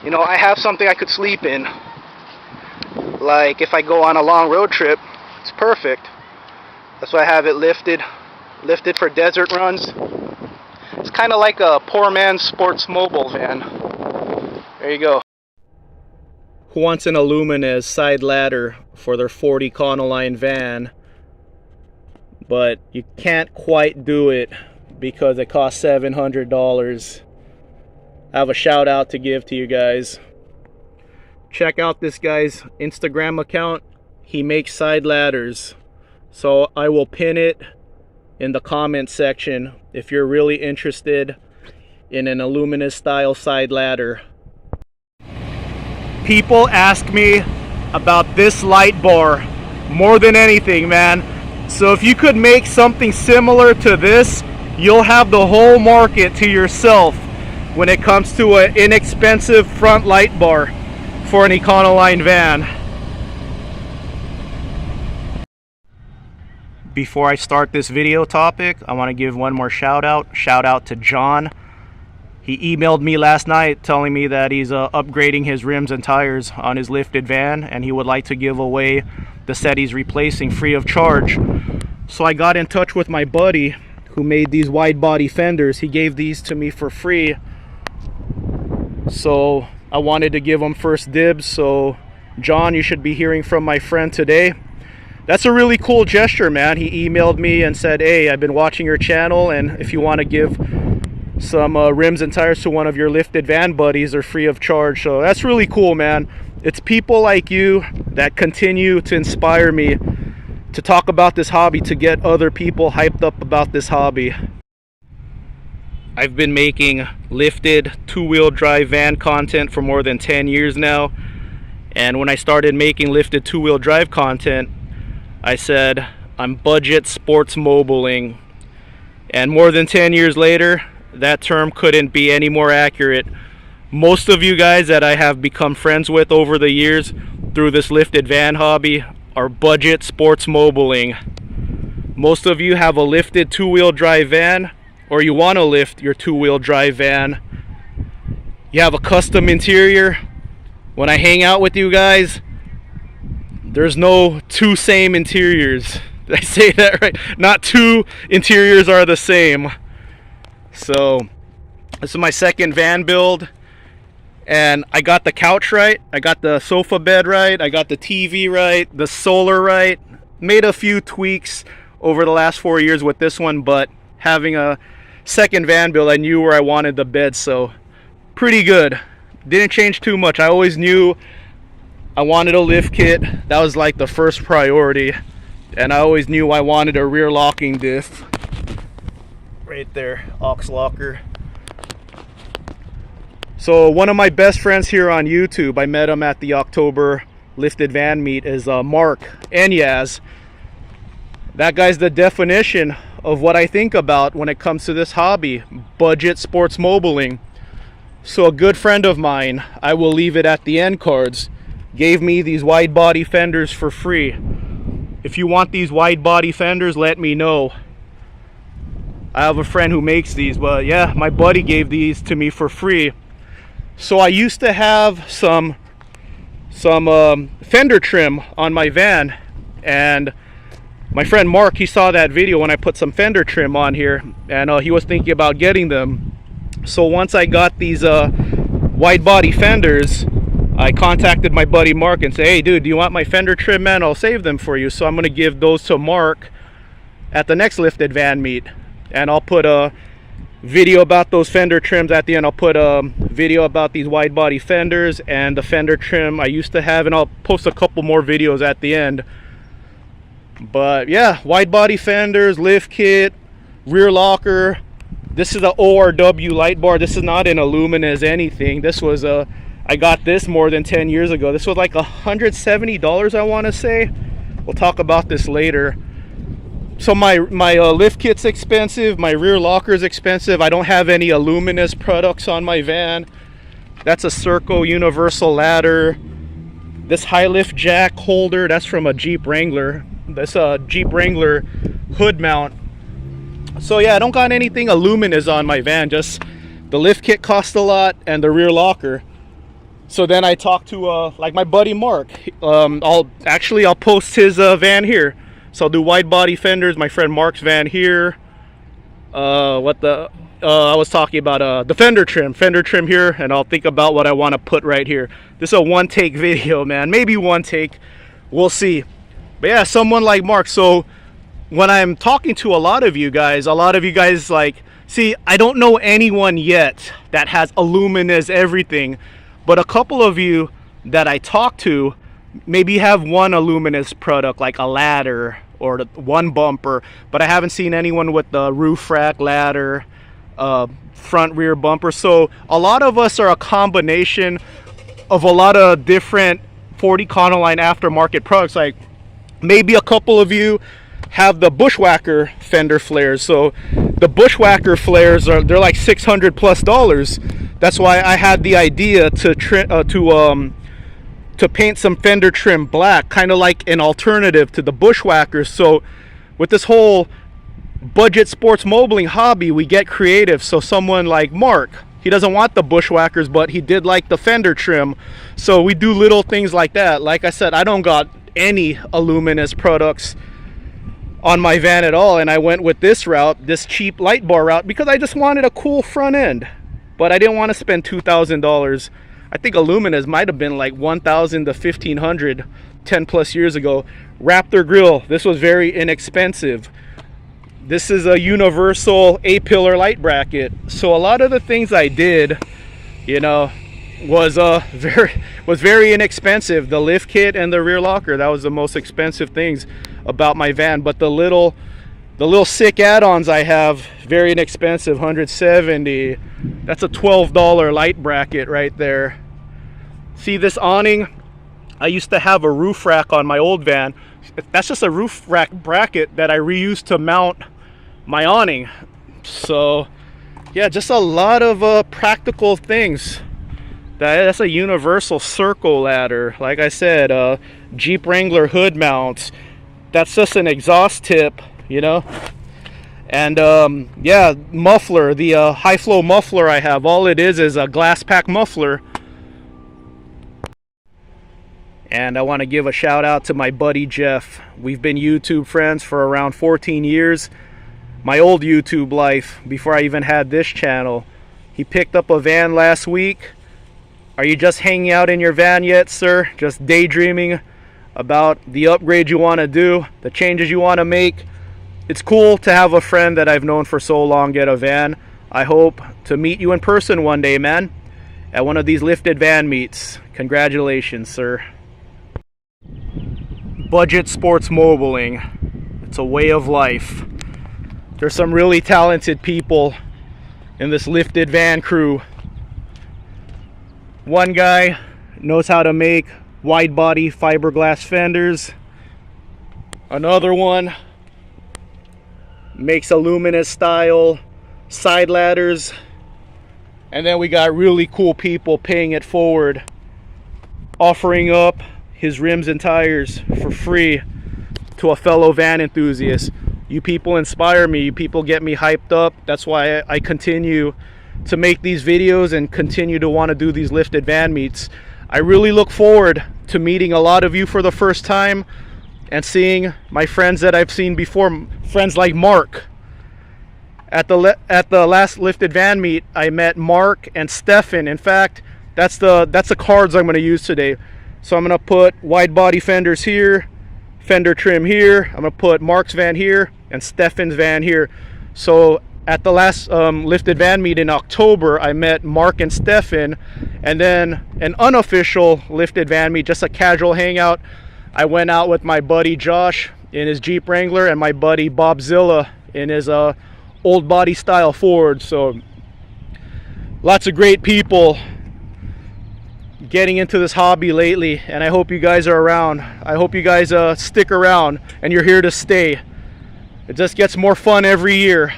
You know, I have something I could sleep in. Like if I go on a long road trip, it's perfect. That's why I have it lifted for desert runs. It's kind of like a poor man's Sportsmobile van. There you go. Who wants an Aluminess side ladder for their 40 Econoline van, but you can't quite do it because it costs $700. I have a shout out to give to you guys. Check out this guy's Instagram account. He makes side ladders. So I will pin it in the comment section if you're really interested in an Aluminess style side ladder. People ask me about this light bar more than anything, man. So if you could make something similar to this, you'll have the whole market to yourself when it comes to an inexpensive front light bar for an Econoline van. Before I start this video topic, I want to give one more shout out. Shout out to John. He emailed me last night telling me that he's upgrading his rims and tires on his lifted van, and he would like to give away the set he's replacing free of charge. So I got in touch with my buddy who made these wide body fenders. He gave these to me for free. So I wanted to give him first dibs. So John, you should be hearing from my friend today. That's a really cool gesture, man. He emailed me and said, hey, I've been watching your channel, and if you want to give some rims and tires to one of your lifted van buddies, are free of charge. So that's really cool, man. It's people like you that continue to inspire me to talk about this hobby, to get other people hyped up about this hobby. I've been making lifted two-wheel drive van content for more than 10 years now, and when I started making lifted two-wheel drive content, I said I'm budget sportsmobiling, and more than 10 years later, that term couldn't be any more accurate. Most of you guys that I have become friends with over the years through this lifted van hobby are budget sportsmobiling. Most of you have a lifted two-wheel drive van, or you want to lift your two-wheel drive van. You have a custom interior. When I hang out with you guys, there's no two same interiors. Did I say that right? Not two interiors are the same. So this is my second van build, and I got the couch right, I got the sofa bed right, I got the TV right, the solar right. Made a few tweaks over the last 4 years with this one, but having a second van build, I knew where I wanted the bed, so pretty good. Didn't change too much. I always knew I wanted a lift kit. That was like the first priority, and I always knew I wanted a rear locking diff. Right there, aux locker. So one of my best friends here on YouTube, I met him at the October lifted van meet, is Mark Enyaz. That guy's the definition of what I think about when it comes to this hobby, budget sportsmobiling. So a good friend of mine, I will leave it at the end cards, gave me these wide body fenders for free. If you want these wide body fenders, let me know. I have a friend who makes these, but yeah, my buddy gave these to me for free. So I used to have some fender trim on my van, and my friend Mark, he saw that video when I put some fender trim on here, and he was thinking about getting them. So once I got these wide body fenders, I contacted my buddy Mark and said, hey dude, do you want my fender trim, man? I'll save them for you. So I'm going to give those to Mark at the next lifted van meet, and I'll put a video about those fender trims at the end. I'll put a video about these wide body fenders and the fender trim I used to have, and I'll post a couple more videos at the end. But yeah, wide body fenders, lift kit, rear locker. This is an ORW light bar. This is not an Aluminess anything. This was I got this more than 10 years ago. This was like $170, I want to say. We'll talk about this later. So my lift kit's expensive, my rear locker's expensive. I don't have any Aluminess products on my van. That's a Serco universal ladder. This high lift jack holder, that's from a Jeep Wrangler. That's a Jeep Wrangler hood mount. So yeah, I don't got anything Aluminess on my van, just the lift kit cost a lot and the rear locker. So then I talked to like my buddy Mark. I'll post his van here. So I'll do Wide Body Fenders, my friend Mark's van here. I was talking about the fender trim here, and I'll think about what I want to put right here. This is a one take video, man. Maybe one take, we'll see. But yeah, someone like Mark. So when I'm talking to a lot of you guys like, see, I don't know anyone yet that has Aluminess everything, but a couple of you that I talk to maybe have one Aluminess product, like a ladder or one bumper, but I haven't seen anyone with the roof rack, ladder, front rear bumper. So a lot of us are a combination of a lot of different 40 Econoline aftermarket products. Like maybe a couple of you have the Bushwhacker fender flares. So the Bushwhacker flares they're like $600+. That's why I had the idea to paint some fender trim black, kind of like an alternative to the Bushwhackers. So with this whole budget sports mobiling hobby, we get creative. So someone like Mark, he doesn't want the Bushwhackers, but he did like the fender trim. So we do little things like that. Like I said, I don't got any Aluminess products on my van at all, and I went with this route, this cheap light bar route, because I just wanted a cool front end. But I didn't want to spend $2,000. I think Aluminess might have been like $1,000 to $1,500 10+ years ago. Raptor grill, this was very inexpensive. This is a universal A-pillar light bracket. So a lot of the things I did, you know, was very inexpensive. The lift kit and the rear locker, that was the most expensive things about my van. But the little sick add-ons I have, very inexpensive, $170. That's a $12 light bracket right there. See this awning? I used to have a roof rack on my old van. That's just a roof rack bracket that I reused to mount my awning. So yeah, just a lot of practical things. That's a universal circle ladder. Like I said, Jeep Wrangler hood mounts. That's just an exhaust tip, you know. And yeah, muffler, the high flow muffler I have, all it is a glass pack muffler. And I want to give a shout out to my buddy Jeff. We've been YouTube friends for around 14 years. My old YouTube life, before I even had this channel. He picked up a van last week. Are you just hanging out in your van yet, sir? Just daydreaming about the upgrade you want to do, the changes you want to make? It's cool to have a friend that I've known for so long get a van. I hope to meet you in person one day, man, at one of these lifted van meets. Congratulations, sir. Budget sports mobiling. It's a way of life. There's some really talented people in this lifted van crew. One guy knows how to make wide body fiberglass fenders. Another one makes Aluminess style side ladders. And then we got really cool people paying it forward, offering up his rims and tires for free to a fellow van enthusiast. You people inspire me. You people get me hyped up. That's why I continue to make these videos and continue to want to do these lifted van meets. I really look forward to meeting a lot of you for the first time and seeing my friends that I've seen before, friends like Mark. At the last lifted van meet, I met Mark and Stefan. In fact, that's the cards I'm going to use today. So I'm going to put Wide Body Fenders here, fender trim here. I'm going to put Mark's van here and Stefan's van here. So at the last lifted van meet in October, I met Mark and Stefan. And then an unofficial lifted van meet, just a casual hangout, I went out with my buddy Josh in his Jeep Wrangler and my buddy Bob Zilla in his old body style Ford. So lots of great people getting into this hobby lately, and I hope you guys are around. I hope you guys stick around and you're here to stay. It just gets more fun every year.